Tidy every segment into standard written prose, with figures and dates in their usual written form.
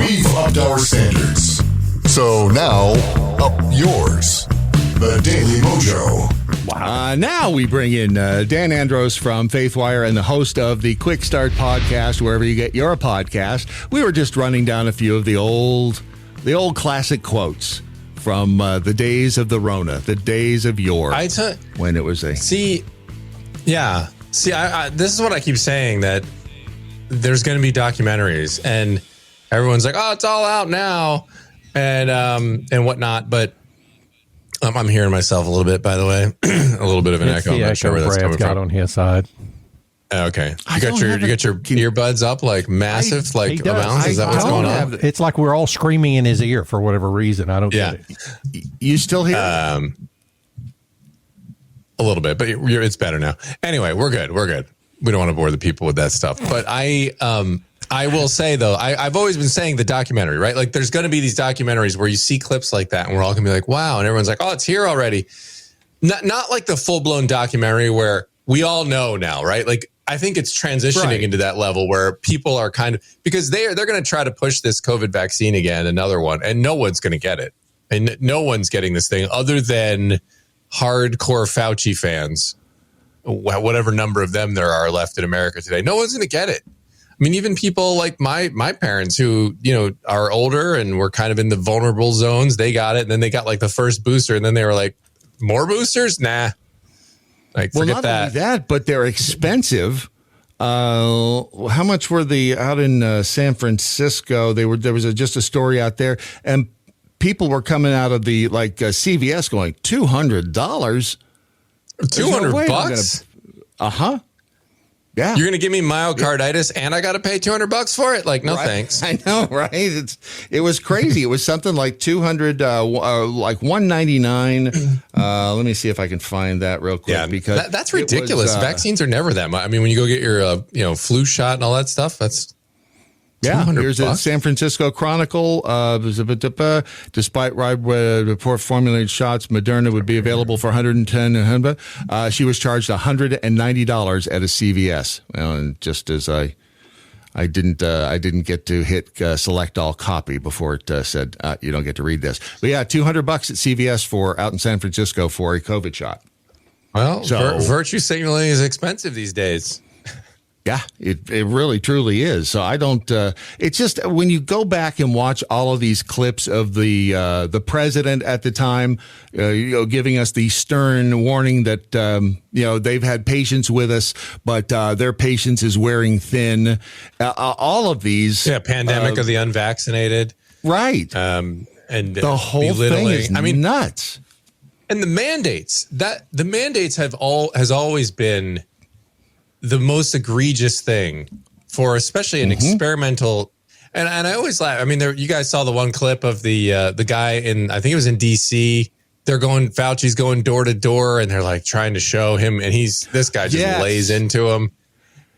We've upped our standards. So now, up yours. The Daily Mojo. Wow. Now we bring in Dan Andros from Faithwire and the host of the Quickstart Podcast, wherever you get your podcast. We were just running down a few of the old classic quotes from the days of the Rona, the days of yore, when it was a... See, this is what I keep saying, that there's going to be documentaries, and everyone's like, oh, it's all out now, and whatnot, but I'm hearing myself a little bit, by the way. A little bit of an echo. I'm not sure where that's coming from. On his side. Okay. You got your earbuds up like massive, amounts? Is that what's going on? It's like we're all screaming in his ear for whatever reason. I don't get it. You still hear a little bit, but it's better now. Anyway, we're good. We don't want to bore the people with that stuff. But I will say, though, I've always been saying the documentary, right? Like, there's going to be these documentaries where you see clips like that, and we're all going to be like, wow. And everyone's like, oh, it's here already. Not like the full-blown documentary where we all know now, right? Like, I think it's transitioning into that level where people are kind of, because they're going to try to push this COVID vaccine again, another one, and no one's going to get it. And no one's getting this thing other than hardcore Fauci fans, whatever number of them there are left in America today. No one's going to get it. I mean, even people like my parents who, are older and were kind of in the vulnerable zones, they got it. And then they got like the first booster. And then they were like, more boosters? Nah. Like, well, forget not that. Only that, but they're expensive. How much were out in San Francisco? There was just a story out there, and people were coming out of the CVS going $200. $200? Uh-huh. Yeah. You're going to give me myocarditis and I got to pay $200 for it? Like, no, thanks. I know, right? It was crazy. It was something like $200, like $199. Let me see if I can find that real quick. Yeah, because that's ridiculous. Vaccines are never that much. I mean, when you go get your flu shot and all that stuff, that's here's a San Francisco Chronicle. Despite report formulated shots, Moderna would be available for $110. She was charged $190 at a CVS. Well, and just as I didn't get to hit select all copy before it said you don't get to read this. But yeah, $200 at CVS out in San Francisco for a COVID shot. Well, virtue signaling is expensive these days. Yeah, it really truly is. So I don't. It's just when you go back and watch all of these clips of the president at the time, giving us the stern warning that they've had patience with us, but their patience is wearing thin. All of these, pandemic of the unvaccinated, right? And the whole thing is nuts. And the mandates has always been the most egregious thing for especially an experimental. And I always laugh. I mean, you guys saw the one clip of the guy I think it was in DC. Fauci's going door to door and they're like trying to show him. And this guy just lays into him.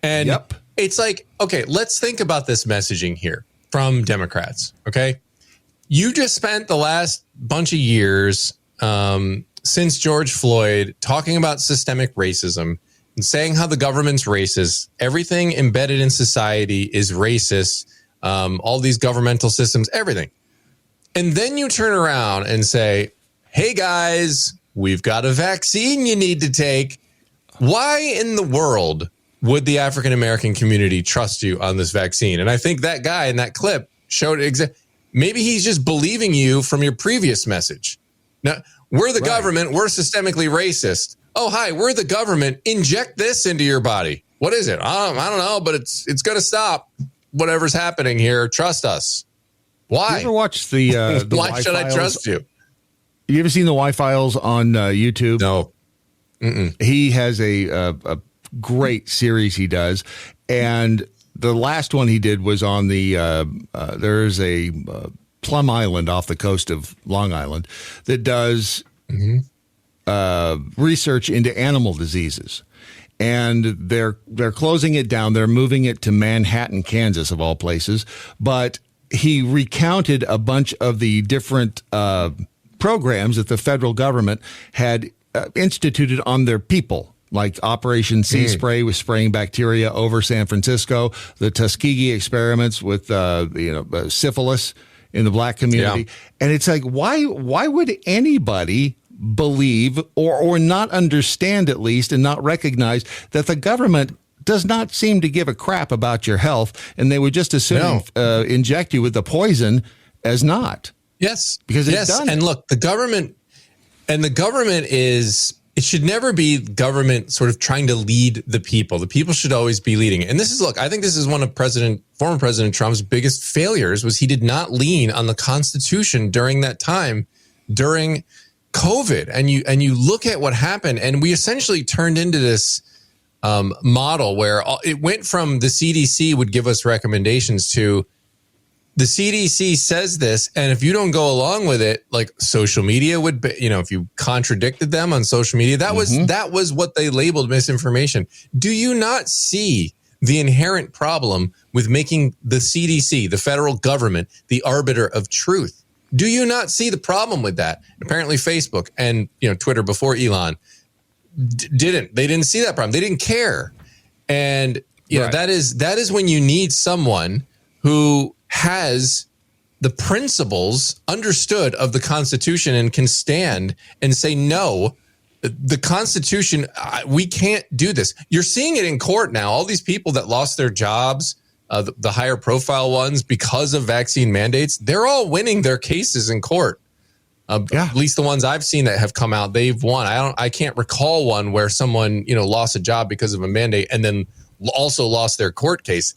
And it's like, okay, let's think about this messaging here from Democrats. Okay. You just spent the last bunch of years since George Floyd talking about systemic racism, and saying how the government's racist, everything embedded in society is racist, all these governmental systems, everything. And then you turn around and say, hey guys, we've got a vaccine you need to take. Why in the world would the African-American community trust you on this vaccine? And I think that guy in that clip showed maybe he's just believing you from your previous message. Now, we're the government, we're systemically racist. Oh, hi, we're the government. Inject this into your body. What is it? I don't know, but it's going to stop whatever's happening here. Trust us. Why? You ever watch the Why should I trust you? You ever seen the Y-Files on YouTube? No. He has a great series he does. And the last one he did was on there's a Plum Island off the coast of Long Island that does research into animal diseases, and they're closing it down. They're moving it to Manhattan, Kansas, of all places. But he recounted a bunch of the different programs that the federal government had instituted on their people like Operation Sea Spray was spraying bacteria over San Francisco, the Tuskegee experiments with syphilis in the black community. Yeah. And it's like, why would anybody believe or not understand, at least, and not recognize that the government does not seem to give a crap about your health, and they would just as soon inject you with the poison as not. Yes. Because it's done. And look, the government is, it should never be government sort of trying to lead the people. The people should always be leading. And this is, look, I think this is one of former President Trump's biggest failures, was he did not lean on the Constitution during that time, during COVID. And you look at what happened, and we essentially turned into this model where it went from the CDC would give us recommendations to the CDC says this, and if you don't go along with it, like social media would be, if you contradicted them on social media, that was what they labeled misinformation. Do you not see the inherent problem with making the CDC, the federal government, the arbiter of truth? Do you not see the problem with that? Apparently Facebook and Twitter before Elon didn't see that problem. They didn't care. And that is when you need someone who has the principles understood of the Constitution and can stand and say, no, the Constitution, we can't do this. You're seeing it in court now. All these people that lost their jobs, the higher profile ones, because of vaccine mandates, they're all winning their cases in court. At least the ones I've seen that have come out, they've won. I can't recall one where someone, lost a job because of a mandate and then also lost their court case.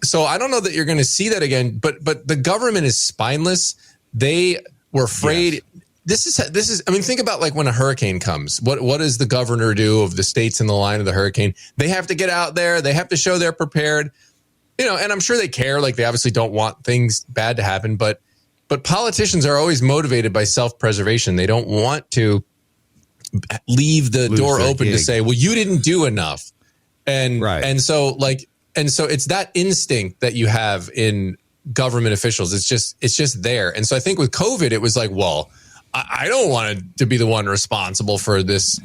So I don't know that you're going to see that again, but the government is spineless. They were afraid. Yes. This is, I mean, think about like when a hurricane comes, what does the governor do of the states in the line of the hurricane? They have to get out there. They have to show they're prepared, and I'm sure they care. Like they obviously don't want things bad to happen, but politicians are always motivated by self-preservation. They don't want to leave the door open to say, well, you didn't do enough. And so it's that instinct that you have in government officials. It's just there. And so I think with COVID, it was like, well, I don't want to be the one responsible for this.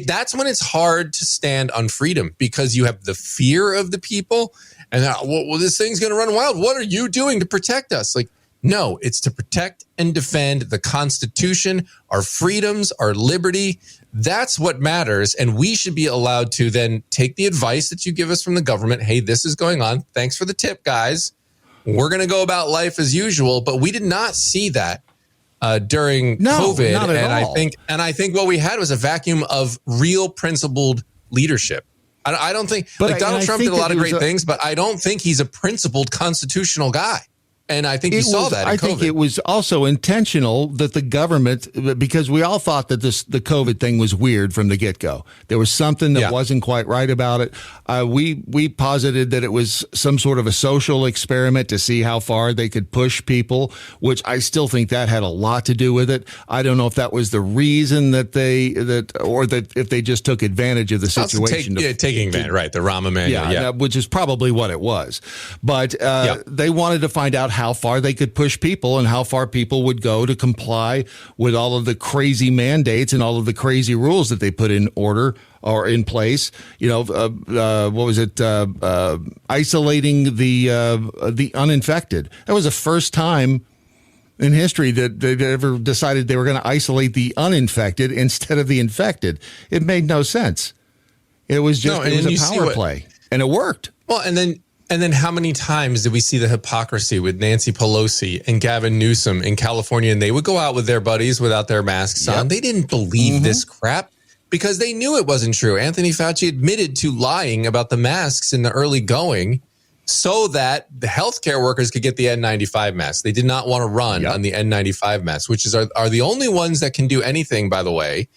That's when it's hard to stand on freedom, because you have the fear of the people and well, this thing's going to run wild. What are you doing to protect us? Like, no, it's to protect and defend the Constitution, our freedoms, our liberty. That's what matters. And we should be allowed to then take the advice that you give us from the government. Hey, this is going on. Thanks for the tip, guys. We're going to go about life as usual. But we did not see that during COVID. Not at all. I think what we had was a vacuum of real principled leadership. I don't think, Donald Trump did a lot of great things, but I don't think he's a principled constitutional guy. And I think you saw that in COVID. I think it was also intentional that the government, because we all thought that the COVID thing was weird from the get-go. There was something that wasn't quite right about it. We posited that it was some sort of a social experiment to see how far they could push people, which I still think that had a lot to do with it. I don't know if that was the reason or that if they just took advantage of the situation. Taking advantage, right? The Rahm Emanuel, which is probably what it was. But they wanted to find out how far they could push people and how far people would go to comply with all of the crazy mandates and all of the crazy rules that they put in order or in place. What was it? Isolating the uninfected. That was the first time in history that they ever decided they were going to isolate the uninfected instead of the infected. It made no sense. It was just it was a power play, and it worked. Well, and then how many times did we see the hypocrisy with Nancy Pelosi and Gavin Newsom in California? And they would go out with their buddies without their masks on. They didn't believe this crap because they knew it wasn't true. Anthony Fauci admitted to lying about the masks in the early going so that the healthcare workers could get the N95 masks. They did not want to run on the N95 masks, which are the only ones that can do anything, by the way,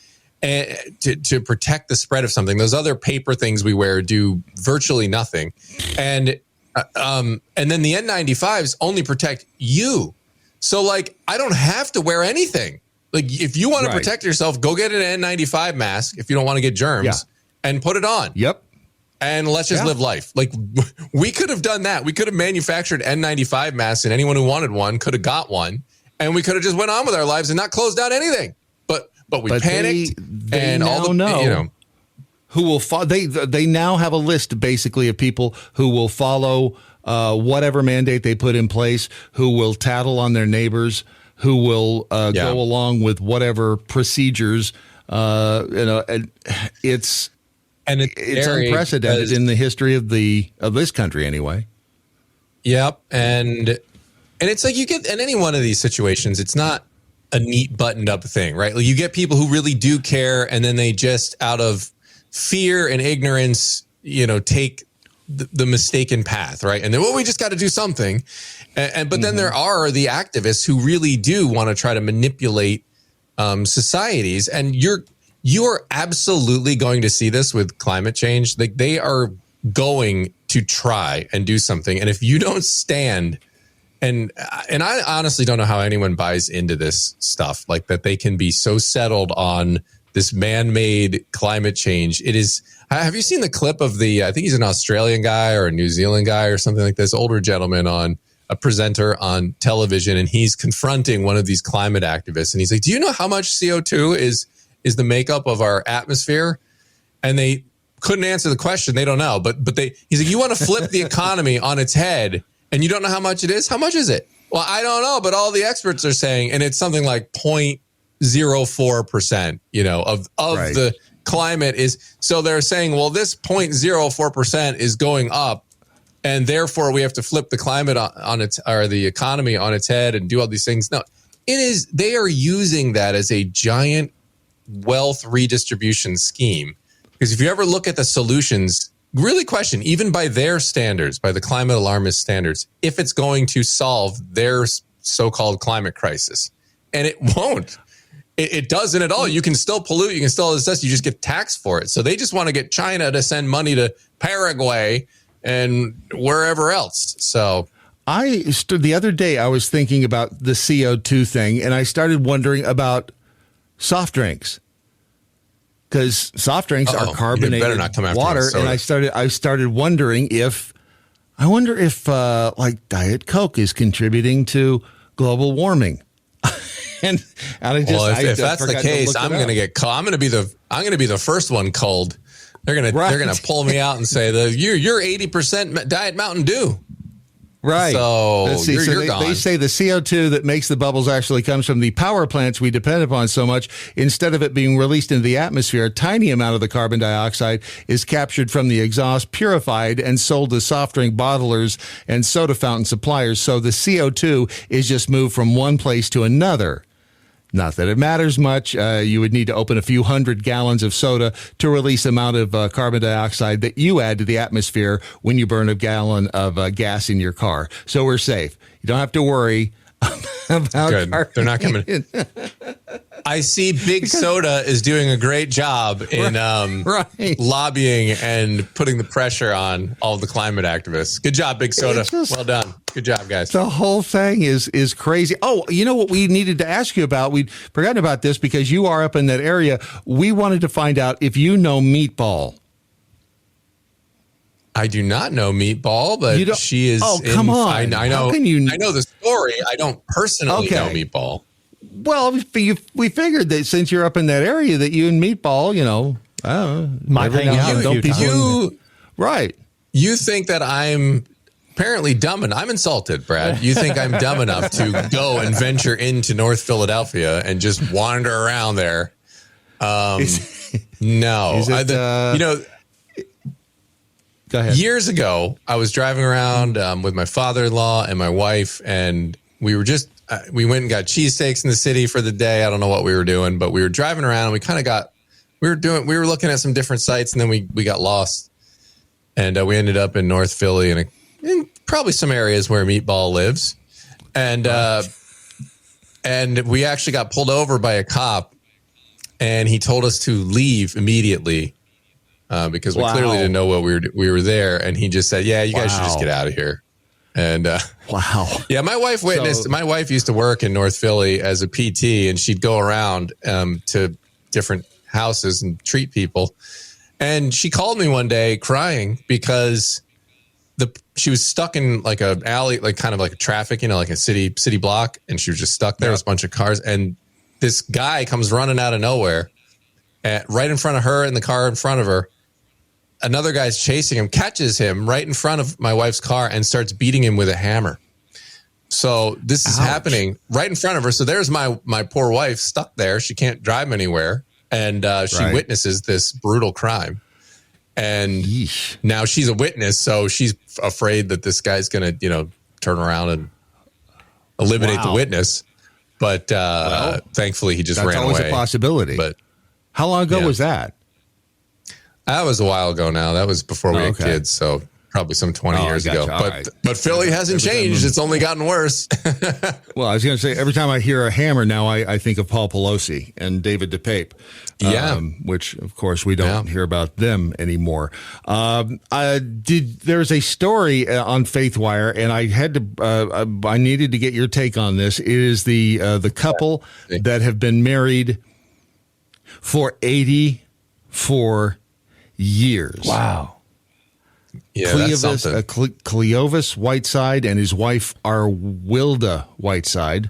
to protect the spread of something. Those other paper things we wear do virtually nothing. And then the N95s only protect you. So like, I don't have to wear anything. Like if you want to protect yourself, go get an N95 mask if you don't want to get germs and put it on. Yep. And let's just live life. Like we could have done that. We could have manufactured N95 masks and anyone who wanted one could have got one. And we could have just went on with our lives and not closed down anything. But we panicked they and all the, who will follow. They now have a list basically of people who will follow whatever mandate they put in place, who will tattle on their neighbors, who will go along with whatever procedures. And it's unprecedented in the history of this country anyway. Yep, and it's like you get in any one of these situations, it's not a neat buttoned up thing, right? Like you get people who really do care, and then they just out of fear and ignorance, take the mistaken path, right? And then, we just got to do something. But then there are the activists who really do want to try to manipulate societies. And you're absolutely going to see this with climate change. Like they are going to try and do something. And if you don't stand, and I honestly don't know how anyone buys into this stuff, like that they can be so settled on this man-made climate change. It is. Have you seen the clip of I think he's an Australian guy or a New Zealand guy or something like this, older gentleman on a presenter on television, and he's confronting one of these climate activists. And he's like, do you know how much CO2 is the makeup of our atmosphere? And they couldn't answer the question. They don't know. But he's like, you want to flip the economy on its head and you don't know how much it is? How much is it? Well, I don't know, but all the experts are saying, and it's something like 0.04%, of right. The climate is. So they're saying, well, this 0.04% is going up, and therefore we have to flip the climate on its, or the economy on its head and do all these things. No, they are using that as a giant wealth redistribution scheme. Because if you ever look at the solutions, really question, even by their standards, by the climate alarmist standards, if it's going to solve their so-called climate crisis. And it won't. It doesn't at all. You can still pollute. You can still assess. You just get taxed for it. So they just want to get China to send money to Paraguay and wherever else. So the other day, I was thinking about the CO2 thing, and I started wondering about soft drinks. Because soft drinks are carbonated water, and I started wondering if like Diet Coke is contributing to global warming. and if that's the case, I'm going to be the first one called. They're gonna pull me out and say you're 80% Diet Mountain Dew. Right. So you're gone. They say the CO2 that makes the bubbles actually comes from the power plants we depend upon so much. Instead of it being released into the atmosphere, a tiny amount of the carbon dioxide is captured from the exhaust, purified, and sold to soft drink bottlers and soda fountain suppliers. So the CO2 is just moved from one place to another. Not that it matters much. You would need to open a few hundred gallons of soda to release the amount of carbon dioxide that you add to the atmosphere when you burn a gallon of gas in your car. So we're safe. You don't have to worry about Good. They're not coming in. I see Big Soda is doing a great job in lobbying and putting the pressure on all the climate activists. Good job, Big Soda. Well done. Good job, guys. The whole thing is crazy. Oh, you know what we needed to ask you about? We'd forgotten about this because you are up in that area. We wanted to find out if you know Meatball. I do not know Meatball, but she is. Oh, come on! I know. I know the story. I don't personally know Meatball. Well, we figured that since you're up in that area, that you and Meatball, might hang out. Right? You think that I'm apparently dumb, and I'm insulted, Brad. You think I'm dumb enough to go and venture into North Philadelphia and just wander around there? No. Go ahead. Years ago, I was driving around with my father-in-law and my wife, and we were we went and got cheesesteaks in the city for the day. I don't know what we were doing, but we were driving around. And we were looking at some different sites, and then we got lost, and we ended up in North Philly and in probably some areas where Meatball lives, and we actually got pulled over by a cop, and he told us to leave immediately. Because we clearly didn't know what we were there, and he just said, "Yeah, you guys should just get out of here." And yeah, my wife witnessed. So, my wife used to work in North Philly as a PT, and she'd go around to different houses and treat people. And she called me one day crying because she was stuck in like an alley, like kind of like a traffic, like a city block, and she was just stuck there. There was a bunch of cars, and this guy comes running out of nowhere, right in front of her in the car in front of her. another guy's chasing him, catches him right in front of my wife's car and starts beating him with a hammer. So this is happening right in front of her. So there's my poor wife stuck there. She can't drive anywhere. And she witnesses this brutal crime. And now she's a witness. So she's afraid that this guy's going to, turn around and eliminate the witness. But thankfully, he just ran away. That's always a possibility. But how long ago was that? That was a while ago now. That was before we had kids. So probably some 20 years ago. But Philly hasn't changed. It's only gotten worse. Well, I was going to say, every time I hear a hammer now, I think of Paul Pelosi and David DePape. Which, of course, we don't hear about them anymore. There's a story on Faithwire, and I had to. I needed to get your take on this. It is the couple that have been married for 84 years. Wow. Yeah, Cleovis Whiteside and his wife are Wilda Whiteside.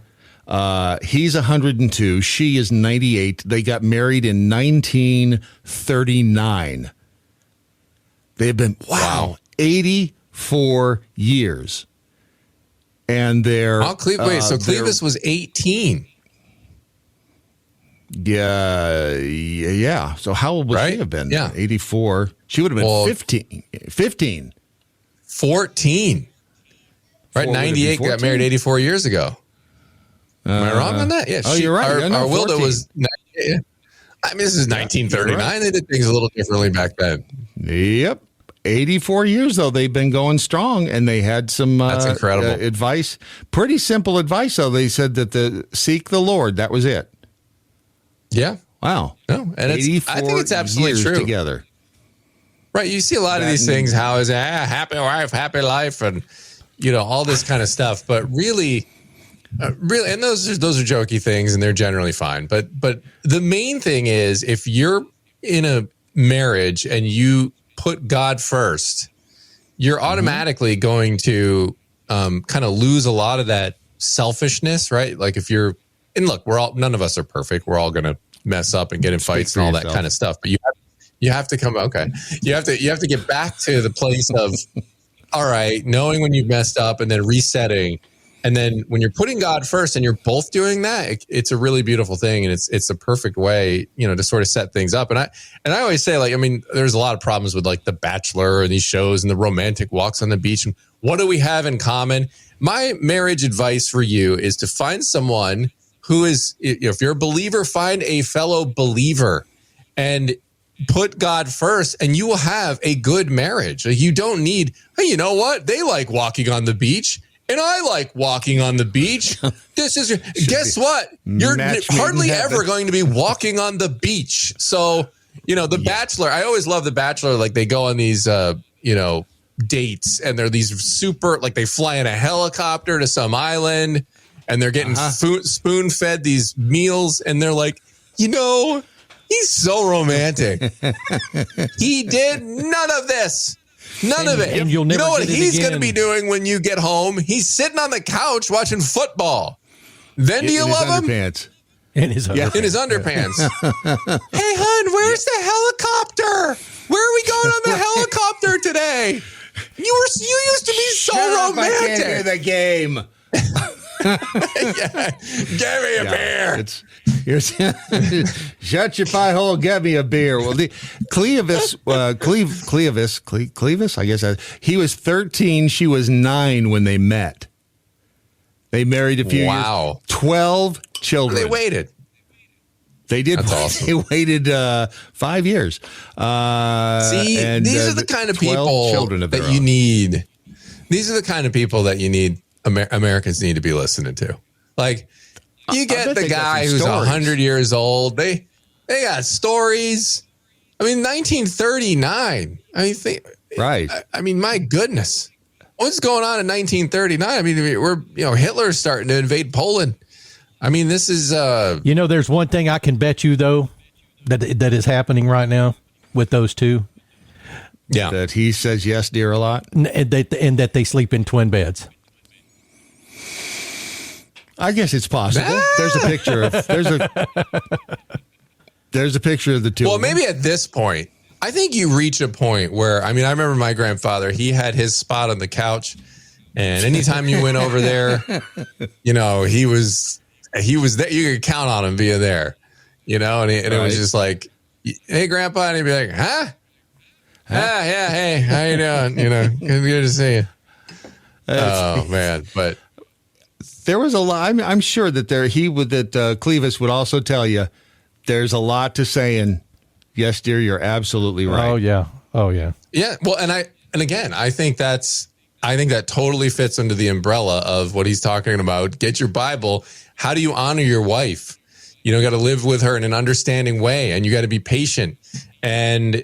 He's 102. She is 98. They got married in 1939. They've been 84 years, and they're Cleovis was 18. Yeah. So how old would she have been? 84. She would have been 15. 14. Right, 98 got married 84 years ago. Am I wrong on that? Yeah. You're right. Our Wilda was 98. I mean, this is 1939. Right. They did things a little differently back then. Yep. 84 years, though. They've been going strong, and they had some That's incredible. Advice. Pretty simple advice, though. They said that seek the Lord. That was it. Yeah. Wow. No, and I think it's absolutely true. Together. Right. You see a lot of these things. How is happy wife, happy life, and all this kind of stuff. But really, and those are jokey things, and they're generally fine. But the main thing is, if you're in a marriage and you put God first, you're automatically going to kind of lose a lot of that selfishness, right? Like if you're, and look, none of us are perfect. We're all going to mess up and get in fights and all that kind of stuff. But you have to come, you have to get back to the place of, all right, knowing when you've messed up and then resetting. And then when you're putting God first and you're both doing that, it's a really beautiful thing. And it's a perfect way, to sort of set things up. And I always say, there's a lot of problems with like The Bachelor and these shows and the romantic walks on the beach. And what do we have in common? My marriage advice for you is to find someone who is, if you're a believer, find a fellow believer and put God first, and you will have a good marriage. You don't need, hey, you know what? They like walking on the beach, and I like walking on the beach. Guess what? You're hardly ever going to be walking on the beach. So, The Bachelor, I always love The Bachelor. Like they go on these, dates, and they're these super, like they fly in a helicopter to some island, and they're getting spoon-fed these meals, and they're like, he's so romantic. He did none of this. None of it. And you'll never know what he's going to again. be doing when you get home? He's sitting on the couch watching football. Then do you love him? In his underpants. In his underpants. Hey, hon, where's the helicopter? Where are we going on the helicopter today? You used to be so romantic. I can't hear the game. Give me a beer. Shut your pie hole. Give me a beer. Well, Cleovis, I guess he was 13. She was 9 when they met. They married a few years. 12 children. They waited. They did. That's awesome. They waited 5 years. These are the kind of people that you need. These are the kind of people that you need. Americans need to be listening to. Like, you get the guy who's 100 years old. They got stories. 1939. Right. My goodness. What's going on in 1939? We're Hitler's starting to invade Poland. This is there's one thing I can bet you though that is happening right now with those two. Yeah. That he says yes, dear, a lot. And that they sleep in twin beds. I guess it's possible. There's a picture of the two. Well, maybe at this point, I think you reach a point where, I mean, I remember my grandfather, he had his spot on the couch, and anytime you went over there, you know, he was there. You could count on him being there, you know, and it was just like, hey, Grandpa, and he'd be like, huh? Yeah, hey, how you doing? You know, good to see you. Oh man, but there was a lot. I'm sure that Clevis would also tell you there's a lot to saying. Yes, dear, you're absolutely right. Oh yeah. Yeah. Well, and again, I think that totally fits under the umbrella of what he's talking about. Get your Bible. How do you honor your wife? You know, got to live with her in an understanding way, and you got to be patient and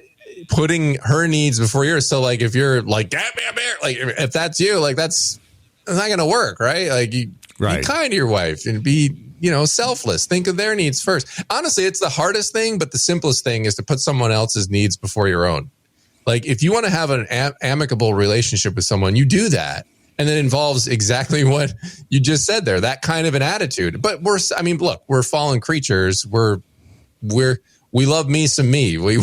putting her needs before yours. So like, if you're like, like if that's you, like that's not going to work. Right. Like be kind to your wife and be, you know, selfless. Think of their needs first. Honestly, it's the hardest thing, but the simplest thing is to put someone else's needs before your own. Like if you want to have an amicable relationship with someone, you do that. And that involves exactly what you just said there, that kind of an attitude. But we're fallen creatures. We love me some me. We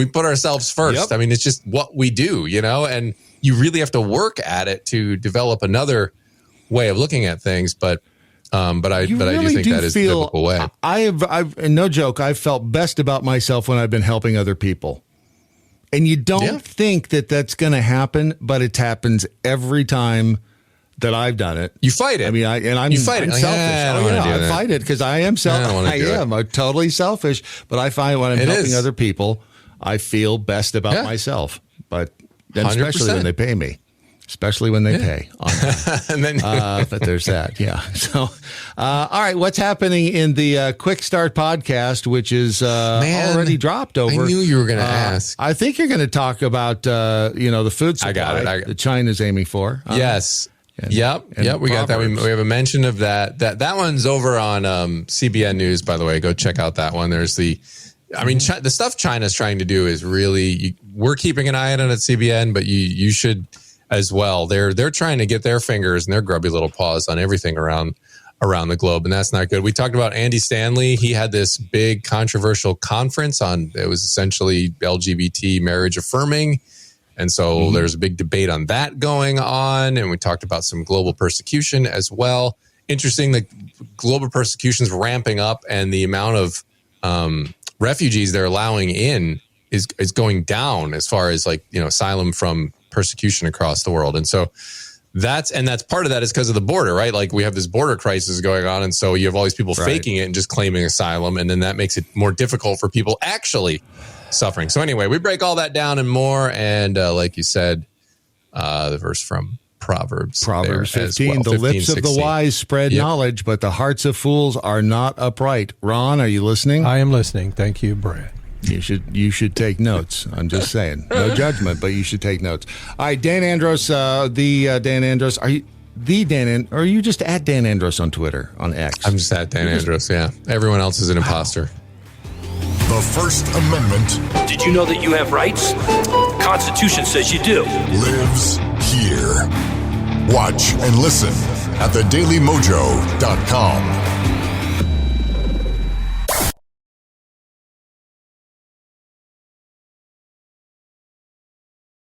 put ourselves first. Yep. I mean, it's just what we do, you know, and you really have to work at it to develop another way of looking at things. But I do think that is the biblical way. I've no joke, I've felt best about myself when I've been helping other people. And you don't think that that's going to happen, but it happens every time that I've done it. You fight it. I mean, I'm selfish. I fight it because I am selfish. I'm totally selfish, but I find when I'm helping other people, I feel best about myself. But then especially when they pay me. Especially when they pay. And then, but there's that. Yeah. So, all right. What's happening in the Quickstart podcast, which is already dropped over? I knew you were going to ask. I think you're going to talk about, the food supply I got it. that China's aiming for. Yes. Yep. We got that. We have a mention of that. That one's over on CBN News, by the way. Go check out that one. There's the stuff China's trying to do is really, we're keeping an eye on it at CBN, but you should as well. They're trying to get their fingers and their grubby little paws on everything around the globe, and that's not good. We talked about Andy Stanley. He had this big controversial conference it was essentially LGBT marriage affirming, and so there's a big debate on that going on, and we talked about some global persecution as well. Interesting that global persecution is ramping up, and the amount of refugees they're allowing in is going down as far as asylum from persecution across the world. And so that's part of that is because of the border, right? Like we have this border crisis going on. And so you have all these people faking it and just claiming asylum. And then that makes it more difficult for people actually suffering. So anyway, we break all that down and more. And like you said, the verse from Proverbs 15, the lips 16. Of the wise spread knowledge, but the hearts of fools are not upright. Ron, are you listening? I am listening. Thank you, Brad. You should take notes. I'm just saying. No judgment, but you should take notes. All right, Dan Andros, Dan Andros. Are you the Dan or are you just at Dan Andros on Twitter, on X? I'm just at Dan Andros, yeah. Everyone else is an imposter. The First Amendment. Did you know that you have rights? The Constitution says you do. Lives here. Watch and listen at thedailymojo.com.